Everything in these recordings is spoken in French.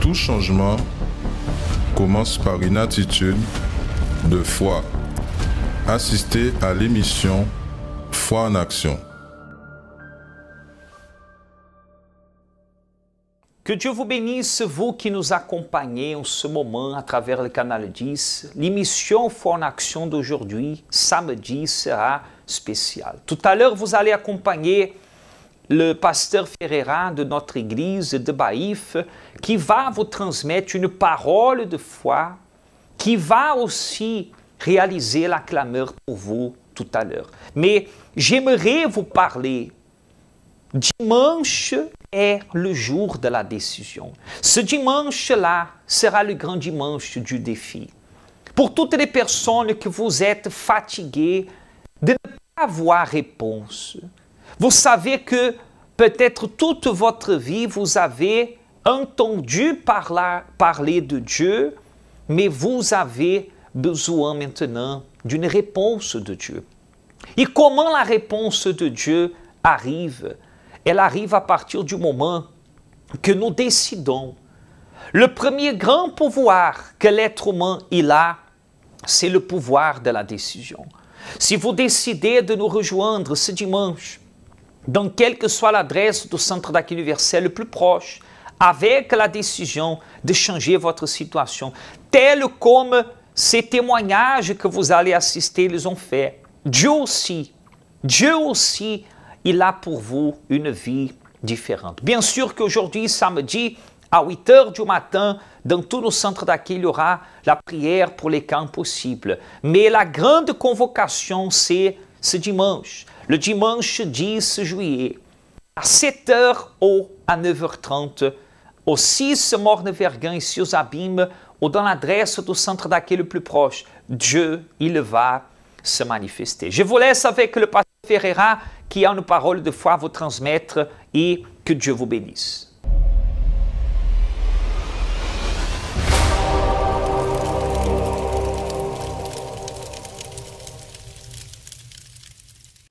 Tout changement commence par une attitude de foi. Assistez à l'émission Foi en Action. Que Dieu vous bénisse, vous qui nous accompagnez en ce moment à travers le canal 10. L'émission Foi en Action d'aujourd'hui, samedi, sera spéciale. Tout à l'heure, vous allez accompagner le pasteur Ferreira de notre église de Baïf, qui va vous transmettre une parole de foi, qui va aussi réaliser la clameur pour vous tout à l'heure. Mais j'aimerais vous parler. Dimanche est le jour de la décision. Ce dimanche-là sera le grand dimanche du défi. Pour toutes les personnes que vous êtes fatiguées de ne pas avoir réponse, vous savez que peut-être toute votre vie, vous avez entendu parler de Dieu, mais vous avez besoin maintenant d'une réponse de Dieu. Et comment la réponse de Dieu arrive? Elle arrive à partir du moment que nous décidons. Le premier grand pouvoir que l'être humain a, c'est le pouvoir de la décision. Si vous décidez de nous rejoindre ce dimanche, dans quelle que soit l'adresse du centre d'accueil universel le plus proche, avec la décision de changer votre situation, tel comme ces témoignages que vous allez assister, ils ont fait. Dieu aussi, il a pour vous une vie différente. Bien sûr qu'aujourd'hui, samedi, à 8 h du matin, dans tous nos centres d'accueil, il y aura la prière pour les cas impossibles. Mais la grande convocation, c'est ce dimanche, le dimanche 10 juillet, à 7 h ou à 9 h 30, au 6 Morne-Vergan, ici aux Abîmes, ou dans l'adresse du centre d'accueil le plus proche. Dieu, il va se manifester. Je vous laisse avec le pasteur Ferreira qui a une parole de foi à vous transmettre et que Dieu vous bénisse.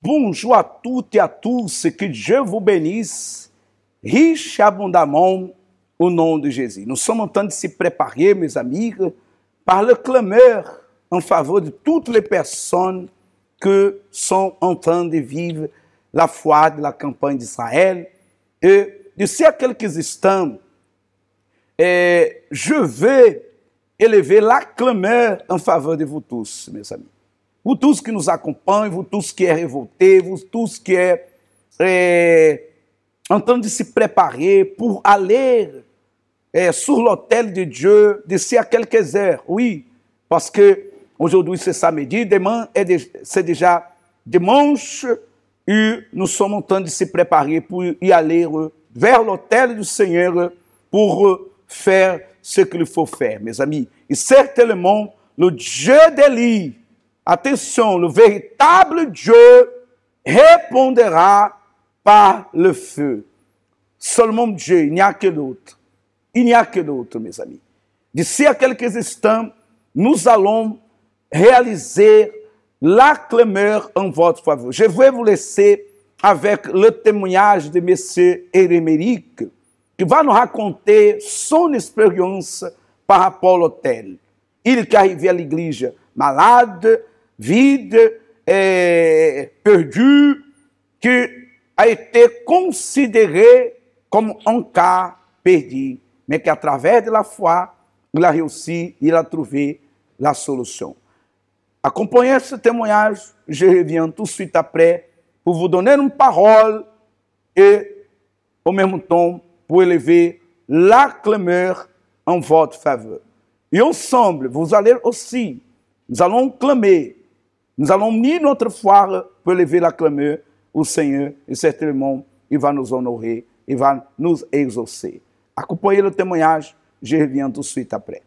Bonjour à toutes et à tous, que Dieu vous bénisse, riche et abondamment, au nom de Jésus. Nous sommes en train de se préparer, mes amis, par le clameur en faveur de toutes les personnes qui sont en train de vivre la foi de la campagne d'Israël. Et d'ici à quelques instants, je vais élever la clameur en faveur de vous tous, mes amis. Vous tous qui nous accompagnez, vous tous qui êtes révoltés, vous tous qui êtes en train de se préparer pour aller sur l'autel de Dieu d'ici à quelques heures. Oui, parce que aujourd'hui c'est samedi, demain c'est déjà dimanche et nous sommes en train de se préparer pour y aller vers l'autel du Seigneur pour faire ce qu'il faut faire, mes amis. Et certainement, le Dieu d'Élie, attention, le véritable Dieu répondra par le feu. Seulement Dieu, il n'y a que d'autres. Il n'y a que d'autres, mes amis. D'ici à quelques instants, nous allons réaliser la clameur en votre faveur. Je vais vous laisser avec le témoignage de M. Éréméric, qui va nous raconter son expérience par rapport à l'autel. Il qui est arrivé à l'église malade, vide, perdu, qui a été considéré comme un cas perdu, mais qu'à travers de la foi, il a réussi, il a trouvé la solution. Accompagnez ce témoignage, je reviens tout de suite après pour vous donner une parole et au même temps pour élever la clameur en votre faveur. Et ensemble, vous allez aussi, nous allons clamer, nous allons unir notre foi pour élever la clameur au Seigneur et certainement il va nous honorer, il va nous exaucer. Accompagnez le témoignage, je reviens tout de suite après.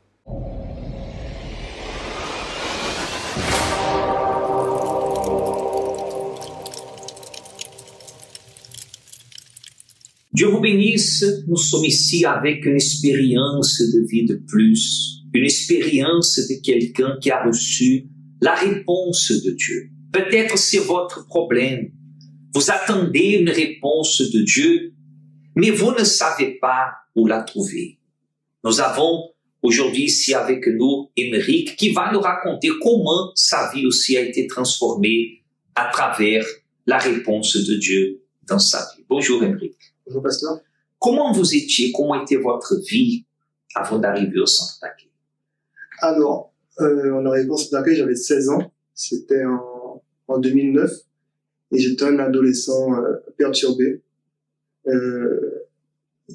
Dieu vous bénisse, nous sommes ici avec une expérience de vie de plus, une expérience de quelqu'un qui a reçu la réponse de Dieu. Peut-être c'est votre problème. Vous attendez une réponse de Dieu, mais vous ne savez pas où la trouver. Nous avons aujourd'hui ici avec nous Émeric qui va nous raconter comment sa vie aussi a été transformée à travers la réponse de Dieu dans sa vie. Bonjour Émeric. Bonjour pasteur. Comment vous étiez, comment était votre vie avant d'arriver au centre d'accueil? Alors, en arrivant au centre d'accueil, j'avais 16 ans. C'était en 2009. Et j'étais un adolescent perturbé,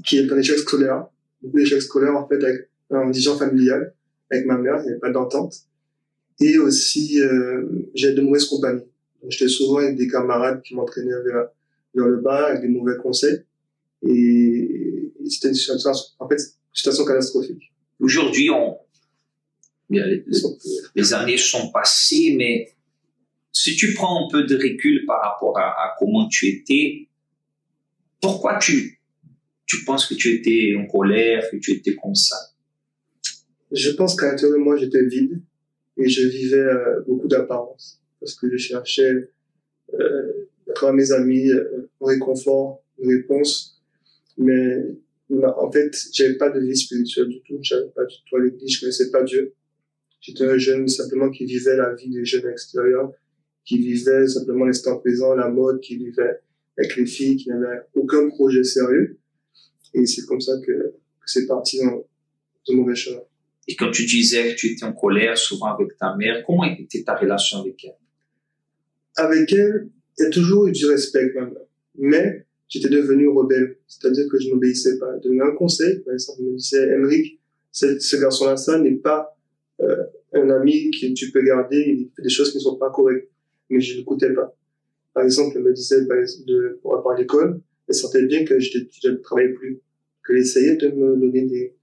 qui est un échec scolaire. Beaucoup d'échecs scolaires, en fait, avec un indigent familial, avec ma mère, il n'y avait pas d'entente. Et aussi, j'avais de mauvaises compagnies. Donc, j'étais souvent avec des camarades qui m'entraînaient vers le bas, avec des mauvais conseils. Et c'était une situation, en fait, une situation catastrophique. Aujourd'hui, les années sont passées, mais si tu prends un peu de recul par rapport à comment tu étais, pourquoi tu penses que tu étais en colère, que tu étais comme ça? Je pense qu'à l'intérieur de moi, j'étais vide et je vivais beaucoup d'apparence parce que je cherchais à travers mes amis un réconfort, une réponse, mais en fait, j'avais pas de vie spirituelle du tout, j'avais pas du tout à l'église, je connaissais pas Dieu. J'étais un jeune simplement qui vivait la vie des jeunes extérieurs, qui vivait simplement l'instant présent, la mode, qui vivait avec les filles, qui n'avait aucun projet sérieux. Et c'est comme ça que c'est parti dans de mauvais chemin. Et quand tu disais que tu étais en colère, souvent avec ta mère, comment était ta relation avec elle? Avec elle, il y a toujours eu du respect quand même. Mais j'étais devenu rebelle. C'est-à-dire que je n'obéissais pas. Je donnais un conseil, par exemple, je me disais, Émeric, ce garçon-là, ça n'est pas un ami que tu peux garder, il fait des choses qui ne sont pas correctes. Mais je n'écoutais pas. Par exemple, elle me disait, pour rapport à l'école, elle sentait bien que je ne travaillais plus, qu'elle essayait de me donner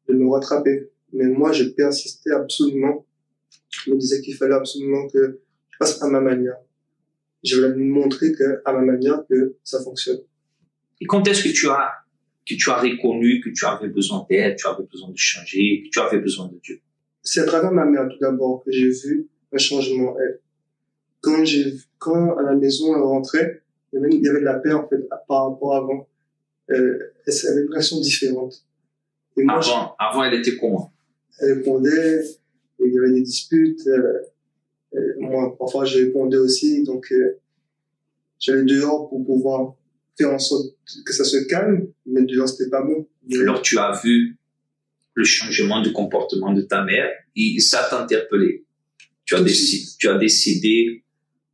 de me rattraper. Mais moi, je persistais absolument. Je me disais qu'il fallait absolument que je fasse à ma manière. Je voulais lui montrer à ma manière que ça fonctionne. Et quand est-ce que tu as reconnu que tu avais besoin d'aide, tu avais besoin de changer, que tu avais besoin de Dieu? C'est à travers ma mère, tout d'abord, que j'ai vu un changement, elle. Quand à la maison, elle rentrait, il y avait de la paix, en fait, par rapport à avant. Elle avait une réaction différente. Et moi, avant, elle était comment? Elle répondait, et il y avait des disputes, moi, parfois, je répondais aussi, donc, j'allais dehors pour pouvoir faire en sorte que ça se calme, mais dehors, c'était pas bon. Alors, tu as vu le changement de comportement de ta mère et ça t'a interpellé. Tu as décidé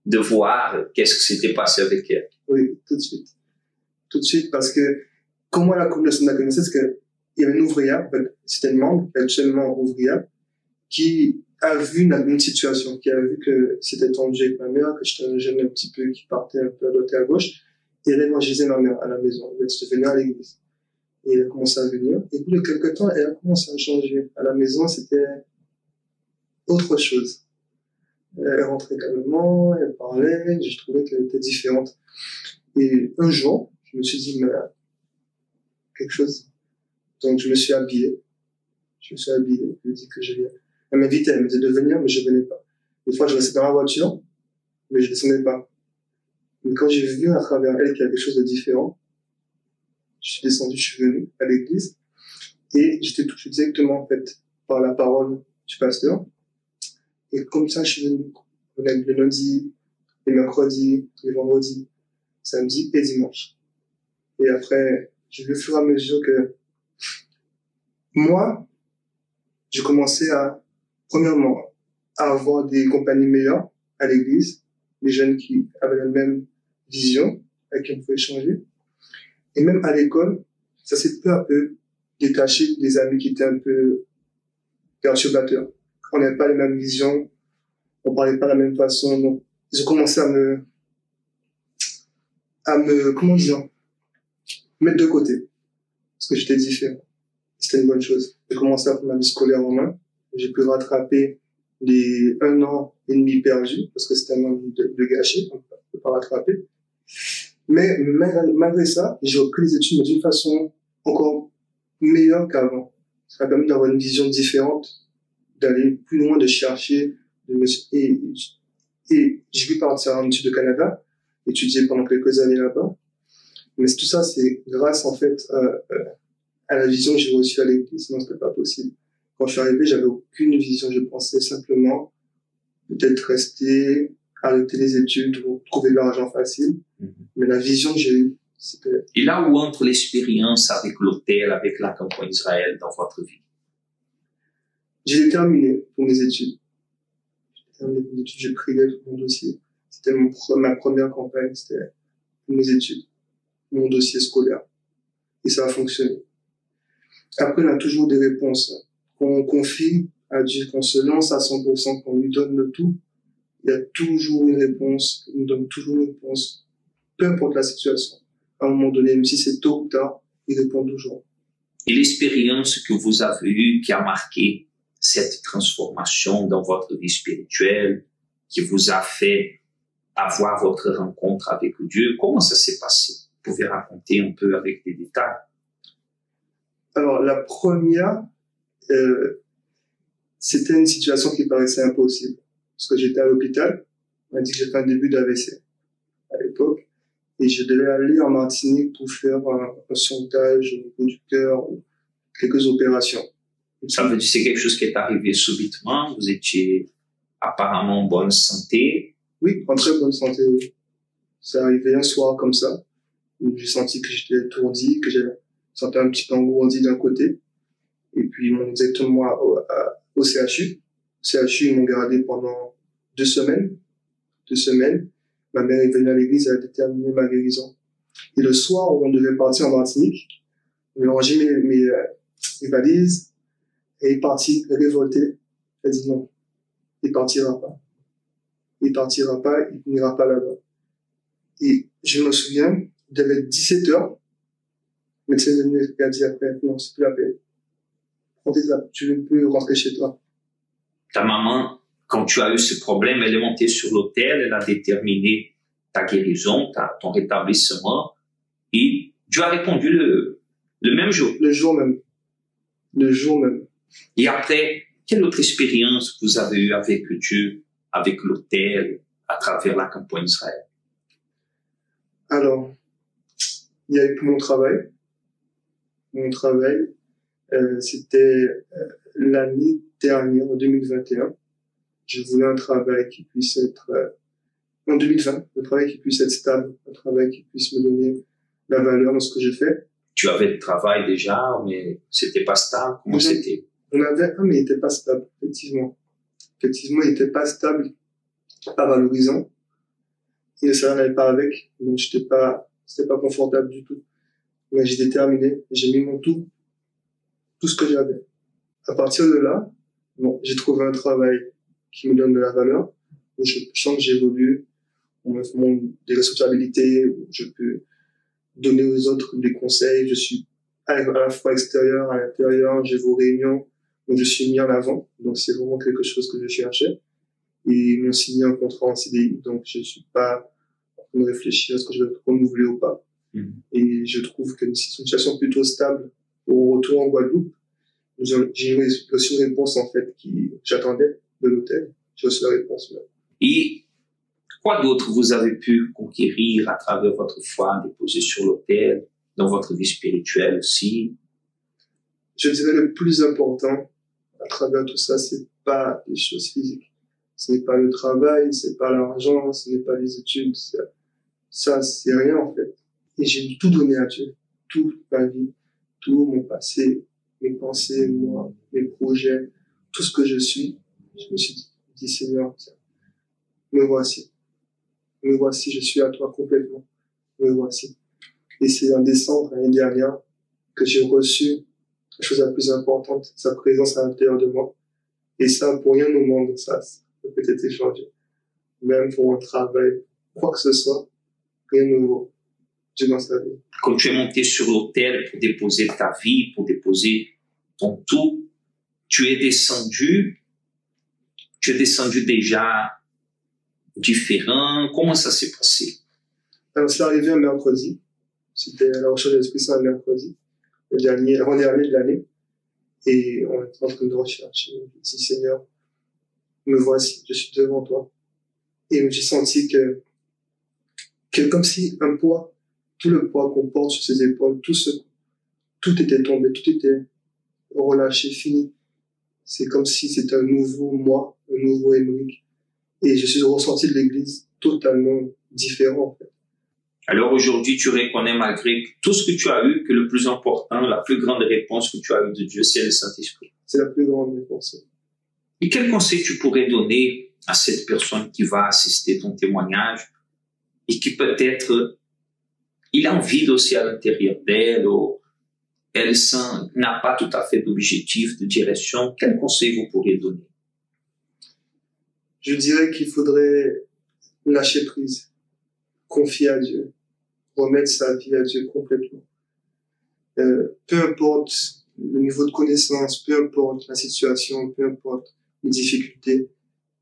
de voir qu'est-ce qui s'était passé avec elle. Oui, tout de suite. Tout de suite, parce que comment la communauté m'a connu, c'est qu'il y avait une ouvrière, en fait, c'était une membre, actuellement ouvrière, qui a vu une situation, qui a vu que c'était tendu avec ma mère, que j'étais un jeune un petit peu qui partait un peu à droite et à gauche, et elle évangélisait ma mère à la maison. Elle se venait à l'église. Et elle a commencé à venir. Et puis, de quelque temps, elle a commencé à changer. À la maison, c'était autre chose. Elle rentrait calmement, elle parlait, je trouvais qu'elle était différente. Et un jour, je me suis dit, mais quelque chose. Donc, je me suis habillé. Je lui ai dit que je viens. Elle m'invitait, elle me disait de venir, mais je venais pas. Des fois, je restais dans la voiture, mais je descendais pas. Mais quand j'ai vu à travers elle qu'il y avait quelque chose de différent, je suis descendu, je suis venu à l'église, et j'étais touché directement, en fait, par la parole du pasteur. Et comme ça, je suis venu. Le lundi, les mercredis, les vendredis, samedi et dimanche. Et après, j'ai vu au fur et à mesure que moi, j'ai commencé premièrement, à avoir des compagnies meilleures à l'église, des jeunes qui avaient la même vision, avec qui on pouvait échanger. Et même à l'école, ça s'est peu à peu détaché des amis qui étaient un peu perturbateurs. On n'avait pas les mêmes visions, on parlait pas de la même façon, donc ils ont commencé à me, comment dire, mettre de côté. Parce que j'étais différent. C'était une bonne chose. J'ai commencé à prendre ma vie scolaire en main. J'ai pu rattraper les 1 an et demi perdus, parce que c'était un an de gâché, on ne peut pas rattraper. Mais malgré ça, j'ai repris les études, mais d'une façon encore meilleure qu'avant. Ça m'a permis d'avoir une vision différente, d'aller plus loin, de chercher, et j'ai pu partir en études au Canada, étudier pendant quelques années là-bas. Mais tout ça, c'est grâce, en fait, à la vision que j'ai reçue à l'église, sinon c'était pas possible. Quand je suis arrivé, j'avais aucune vision, je pensais simplement peut-être rester, arrêter les études ou trouver de l'argent facile. Mais la vision que j'ai eue, c'était... Et là où entre l'expérience avec l'hôtel, avec la campagne Israël dans votre vie? J'ai terminé pour mes études. J'ai terminé mes études, j'ai pris mon dossier. C'était ma première campagne, c'était pour mes études, mon dossier scolaire. Et ça a fonctionné. Après, on a toujours des réponses. Quand on confie à Dieu, qu'on se lance à 100%, qu'on lui donne le tout, il y a toujours une réponse, il nous donne toujours une réponse, peu importe la situation. À un moment donné, même si c'est tôt ou tard, il répond toujours. Et l'expérience que vous avez eue qui a marqué cette transformation dans votre vie spirituelle, qui vous a fait avoir votre rencontre avec Dieu, comment ça s'est passé? Vous pouvez raconter un peu avec des détails? Alors, la première, c'était une situation qui paraissait impossible. Parce que j'étais à l'hôpital, on m'a dit que j'ai fait un début d'AVC à l'époque, et je devais aller en Martinique pour faire un sondage au niveau du cœur ou quelques opérations. Ça veut dire que c'est quelque chose qui est arrivé subitement, vous étiez apparemment en bonne santé? Oui, en très bonne santé, oui. C'est arrivé un soir comme ça, où j'ai senti que j'étais étourdi, que j'avais senti un petit peu engourdi d'un côté, et puis ils m'ont directement au CHU. CHU, ils m'ont gardé pendant 2 semaines. 2 semaines. Ma mère est venue à l'église, elle a déterminé ma guérison. Et le soir où on devait partir en Martinique, on a rangé mes valises, et il est parti révolté. Elle dit non, il partira pas. Il partira pas, il n'ira pas là-bas. Et je me souviens, il devait être 17 heures. Le médecin est venu et a dit après, non, c'est plus la peine. Prends tes affaires, tu ne peux rentrer chez toi. Ta maman, quand tu as eu ce problème, elle est montée sur l'autel, elle a déterminé ta guérison, ton rétablissement, et Dieu a répondu le même jour. Le jour même. Le jour même. Et après, quelle autre expérience vous avez eue avec Dieu, avec l'autel, à travers la campagne Israël? Alors, il y a eu mon travail. Mon travail, c'était l'année dernière, en 2021. Je voulais un travail qui puisse être, en 2020, un travail qui puisse être stable, un travail qui puisse me donner la valeur dans ce que je fais. Tu avais le travail déjà, mais c'était pas stable. Comment c'était? On avait un, mais il n'était pas stable, effectivement. Effectivement, il n'était pas stable, pas valorisant. Et le salaire n'allait pas avec, donc c'était pas confortable du tout. Mais j'ai déterminé, j'ai mis mon tout ce que j'avais. À partir de là, bon, j'ai trouvé un travail qui me donne de la valeur, où je sens que j'évolue, on me demande des responsabilités, où je peux donner aux autres des conseils, je suis à la fois extérieur, à l'intérieur, j'ai vos réunions, donc je suis mis en avant, donc c'est vraiment quelque chose que je cherchais. Et ils m'ont signé un contrat en CDI, donc je ne suis pas en train de réfléchir à ce que je vais renouveler ou pas. Et je trouve que c'est une situation plutôt stable. Au retour en Guadeloupe, j'ai reçu une réponse en fait qui j'attendais de l'hôtel. J'ai reçu la réponse. Et quoi d'autre vous avez pu conquérir à travers votre foi déposée sur l'autel, dans votre vie spirituelle aussi? Je dirais le plus important à travers tout ça, c'est pas les choses physiques. Ce n'est pas le travail, c'est pas l'argent, ce n'est pas les études. Ça, c'est rien en fait. Et j'ai tout donné à Dieu. Toute ma vie, tout mon passé, mes pensées, moi, mes projets, tout ce que je suis. Je me suis dit, Seigneur, me voici. Me voici, je suis à toi complètement. Me voici. Et c'est en décembre, l'année dernière, que j'ai reçu la chose la plus importante, sa présence à l'intérieur de moi. Et ça, pour rien au monde, ça peut peut-être échanger. Même pour un travail, quoi que ce soit, rien de nouveau. Dieu dans sa vie. Quand tu es monté sur l'autel pour déposer ta vie, pour déposer ton tout, tu es descendu déjà différent. Comment ça s'est passé? Alors, c'est arrivé un mercredi. C'était à la recherche de l'Esprit Saint un mercredi. Avant-dernier de l'année. Et on est en train de rechercher. Je dis, Seigneur, me voici, je suis devant toi. Et j'ai senti que comme si un poids, tout le poids qu'on porte sur ses épaules, tout ce tout était tombé, tout était relâché, fini. C'est comme si c'était un nouveau moi, un nouveau Émeric. Et je suis ressenti de l'Église totalement différent, en fait. Alors aujourd'hui, tu reconnais malgré tout ce que tu as eu que le plus important, la plus grande réponse que tu as eue de Dieu, c'est le Saint-Esprit. C'est la plus grande réponse. Et quel conseil tu pourrais donner à cette personne qui va assister ton témoignage et qui peut-être, il a envie aussi à l'intérieur d'elle ou elle n'a pas tout à fait d'objectif, de direction. Quel conseil vous pourriez donner? Je dirais qu'il faudrait lâcher prise, confier à Dieu, remettre sa vie à Dieu complètement. Peu importe le niveau de connaissance, peu importe la situation, peu importe les difficultés,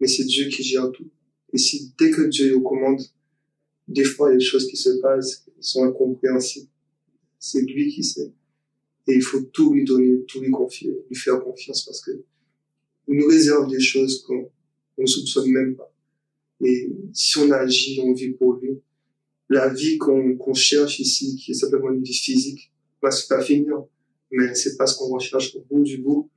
mais c'est Dieu qui gère tout. Et si dès que Dieu est aux commandes, des fois il y a des choses qui se passent, qui sont incompréhensibles. C'est lui qui sait. Et il faut tout lui donner, tout lui confier, lui faire confiance parce que il nous réserve des choses qu'on ne soupçonne même pas. Et si on agit, on vit pour lui. La vie qu'on cherche ici, qui est simplement une vie physique, va se pas finir. Mais c'est pas ce qu'on recherche au bout du bout.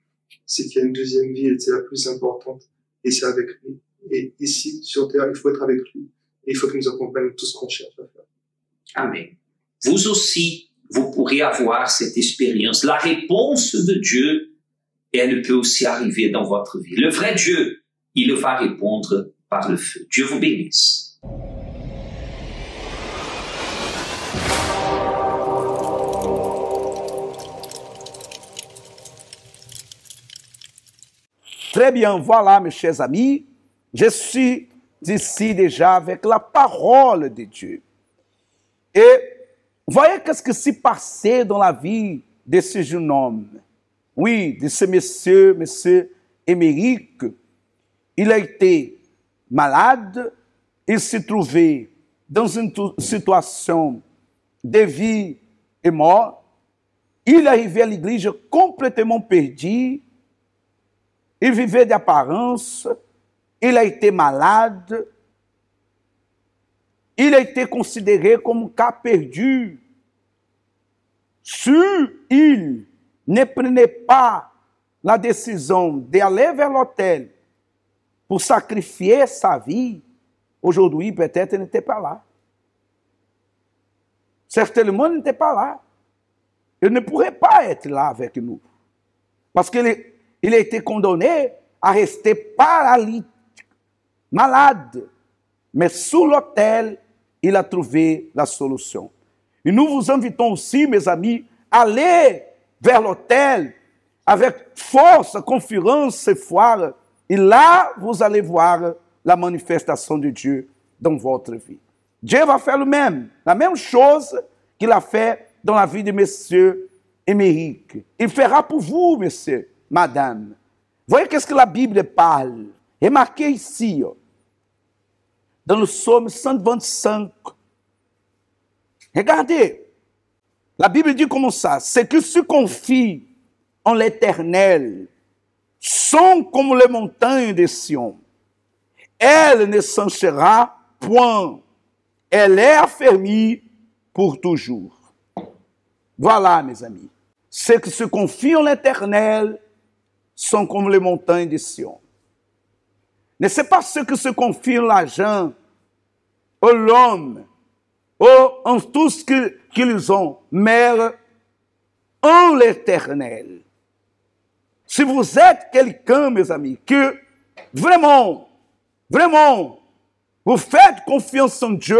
C'est qu'il y a une deuxième vie et c'est la plus importante. Et c'est avec lui. Et ici, sur terre, il faut être avec lui. Et il faut qu'il nous accompagne dans tout ce qu'on cherche à faire. Amen. Vous aussi, vous pourrez avoir cette expérience. La réponse de Dieu, elle peut aussi arriver dans votre vie. Le vrai Dieu, il va répondre par le feu. Dieu vous bénisse. Très bien, voilà mes chers amis, je suis ici déjà avec la parole de Dieu. Et voyez qu'est-ce qui s'est passé dans la vie de ce jeune homme. Oui, de ce monsieur Émeric. Il a été malade, il se trouvait dans une situation de vie et mort. Il est arrivé à l'église complètement perdu. Il vivait d'apparence, il a été malade, il a été considéré comme un cas perdu. Si il ne prenait pas la décision d'aller vers l'autel pour sacrifier sa vie, aujourd'hui peut-être il n'était pas là. Certainement il n'était pas là. Il ne pourrait pas être là avec nous. Parce qu'il a été condamné à rester paralytique, malade. Mais sous l'autel, il a trouvé la solution. Et nous vous invitons aussi, mes amis, à aller vers l'autel avec force, confiance et foi. Et là, vous allez voir la manifestation de Dieu dans votre vie. Dieu va faire le même, la même chose qu'il a fait dans la vie de monsieur Émeric. Il fera pour vous, monsieur, madame. Voyez qu'est-ce que la Bible parle. Remarquez ici, dans le psaume 125. Regardez, la Bible dit comme ça, ceux qui se confient en l'Éternel sont comme les montagnes de Sion. Elle ne s'enchera point. Elle est affermie pour toujours. Voilà, mes amis. Ceux qui se confient en l'Éternel sont comme les montagnes de Sion. Ne c'est pas ceux qui se confient en l'argent, en l'homme, en tout ce qu'ils ont, mais en l'Éternel. Si vous êtes quelqu'un, mes amis, que vraiment, vous faites confiance en Dieu,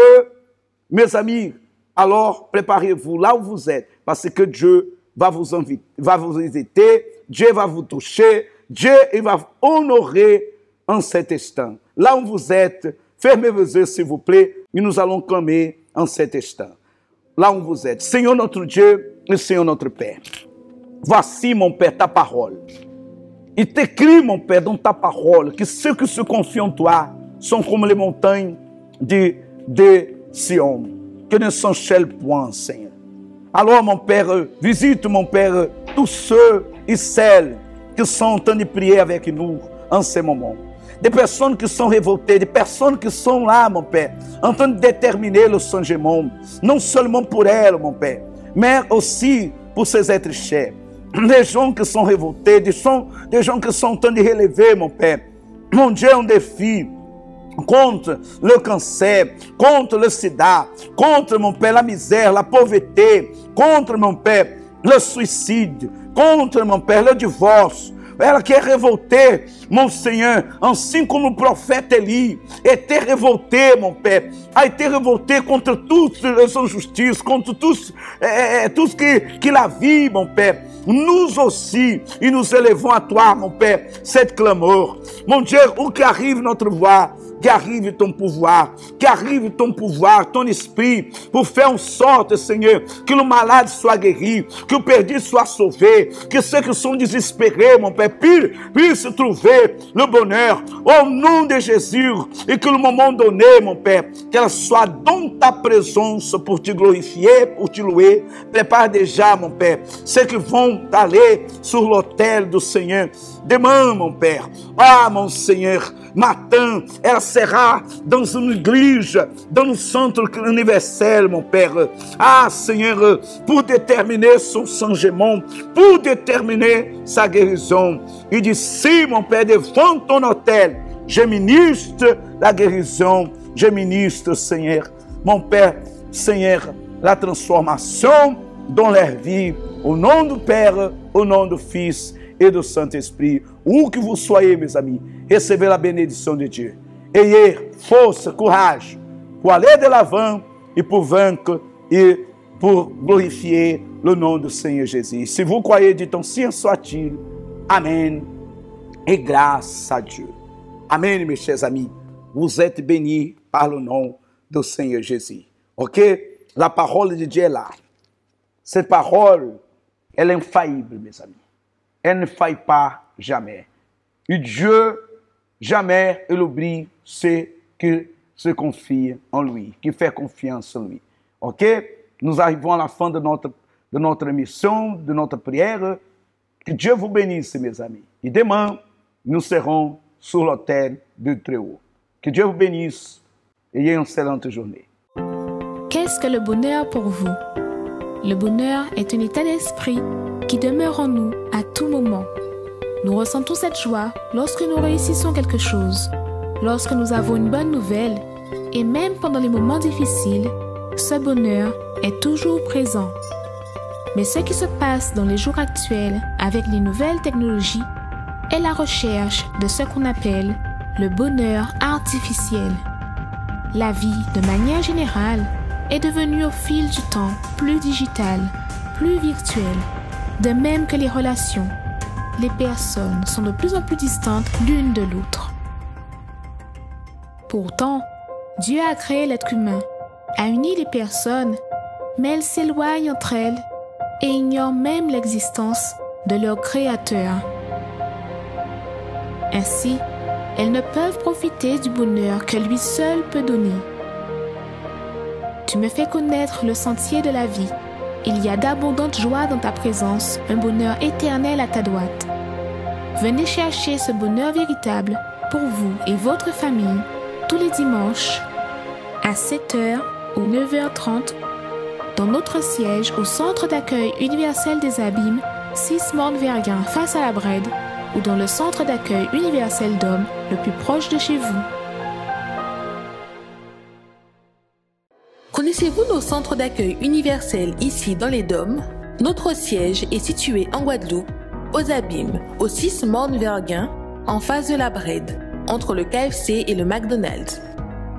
mes amis, alors préparez-vous là où vous êtes, parce que Dieu va vous inviter, va vous visiter, Dieu va vous toucher, Dieu il va vous honorer en cet instant. Là où vous êtes, fermez vos yeux s'il vous plaît, et nous allons clamer en cet instant. Là où vous êtes, Seigneur notre Dieu et Seigneur notre Père, voici mon Père ta parole. Il t'écrit mon Père dans ta parole que ceux qui se confient en toi sont comme les montagnes de Sion, que ne s'enchaînent point, Seigneur. Alors, mon Père, visite, mon Père, tous ceux et celles qui sont en train de prier avec nous en ce moment. Des personnes qui sont révoltées, des personnes qui sont là, mon Père, en train de déterminer le changement, non seulement pour elles, mon Père, mais aussi pour ces êtres chers. Des gens qui sont révoltés, des gens qui sont en train de relever, mon Père. Mon Dieu, un défi contre le cancer, contre le sida, contre, mon Père, la misère, la pauvreté, contre, mon Père, le suicide, contre, mon Père, le divorce. Ela quer revolter, mon Seigneur, assim como o profeta Eli était révolté, mon Père, a été révolté contre toutes les injustices, contre tout ce qu'il a vu, mon Père. Nous aussi, et nous élevons à toi, mon Père, cette clameur. Mon Dieu, où qu'arrive notre voix, qu'arrive ton pouvoir, ton esprit, pour faire en sorte, Seigneur, que le malade soit guéri, que le perdu soit sauvé, que ceux qui sont désespérés, mon Père, puissent trouver le bonheur au nom de Jésus, et que le moment donné, mon Père, qu'elle soit dans ta présence pour te glorifier, pour te louer. Prépare déjà, mon Père, ceux qui vont aller sur l'autel du Seigneur. Demain, mon Père, mon Seigneur, matin, elle sera dans une église, dans le centre universel, mon Père. Seigneur, pour déterminer son changement, pour déterminer sa guérison. Et d'ici, mon Père, devant ton autel, je ministre la guérison, je ministre, Seigneur, mon Père, Seigneur, la transformation dans leur vie, au nom du Père, au nom du Fils et du Saint-Esprit. Où que vous soyez, mes amis, recevez la bénédiction de Dieu. Ayez force, courage pour aller de l'avant et pour vaincre et pour glorifier le nom du Seigneur Jésus. Si vous croyez, dites ainsi soit-il. Amen. Et grâce à Dieu. Amen, mes chers amis. Vous êtes bénis par le nom du Seigneur Jésus. Ok? La parole de Dieu est là. Cette parole, elle est infaillible, mes amis. Elle ne faille pas jamais. Et Dieu, jamais, il oublie ceux qui se confient en lui, qui fait confiance en lui. Ok? Nous arrivons à la fin de notre mission, de notre prière. Que Dieu vous bénisse, mes amis. Et demain, nous serons sur l'autel du Très-Haut. Que Dieu vous bénisse et ayez une excellente journée. Qu'est-ce que le bonheur pour vous? Le bonheur est un état d'esprit qui demeure en nous à tout moment. Nous ressentons cette joie lorsque nous réussissons quelque chose, lorsque nous avons une bonne nouvelle, et même pendant les moments difficiles, ce bonheur est toujours présent. Mais ce qui se passe dans les jours actuels avec les nouvelles technologies est la recherche de ce qu'on appelle le bonheur artificiel. La vie, de manière générale, est devenue au fil du temps plus digitale, plus virtuelle, de même que les relations. Les personnes sont de plus en plus distantes l'une de l'autre. Pourtant, Dieu a créé l'être humain, a uni les personnes, mais elles s'éloignent entre elles et ignorent même l'existence de leur Créateur. Ainsi, elles ne peuvent profiter du bonheur que lui seul peut donner. Tu me fais connaître le sentier de la vie. Il y a d'abondantes joies dans ta présence, un bonheur éternel à ta droite. Venez chercher ce bonheur véritable pour vous et votre famille tous les dimanches à 7h ou 9h30 dans notre siège au Centre d'accueil universel des Abîmes, 6 Morne-Verguin face à la Brède, ou dans le Centre d'accueil universel d'hommes le plus proche de chez vous. Connaissez-vous nos centres d'accueil universels ici dans les Dômes? Notre siège est situé en Guadeloupe, aux Abîmes, au 6 Morne-Verguin, en face de la Brède, entre le KFC et le McDonald's.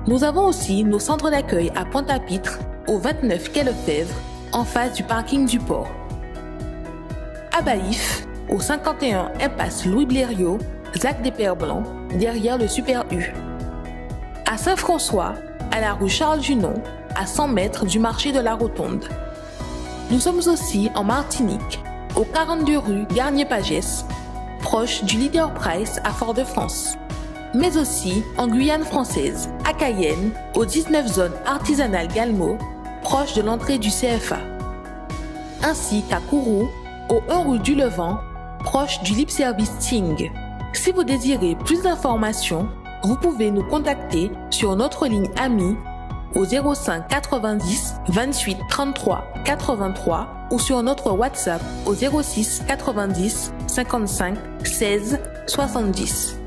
Nous avons aussi nos centres d'accueil à Pointe-à-Pitre, au 29 quai Lefebvre, en face du parking du port. À Baïf, au 51 impasse Louis Blériot, Zac des Pères Blancs, derrière le Super U. À Saint-François, à la rue Charles Junon, à 100 mètres du marché de la Rotonde. Nous sommes aussi en Martinique, au 42 rue Garnier-Pagès, proche du Leader Price à Fort-de-France. Mais aussi en Guyane française, à Cayenne, au 19 zone artisanale Galmo, proche de l'entrée du CFA. Ainsi qu'à Kourou, au 1 rue du Levant, proche du Lip Service Ting. Si vous désirez plus d'informations, vous pouvez nous contacter sur notre ligne amie au 05 90 28 33 83 ou sur notre WhatsApp au 06 90 55 16 70.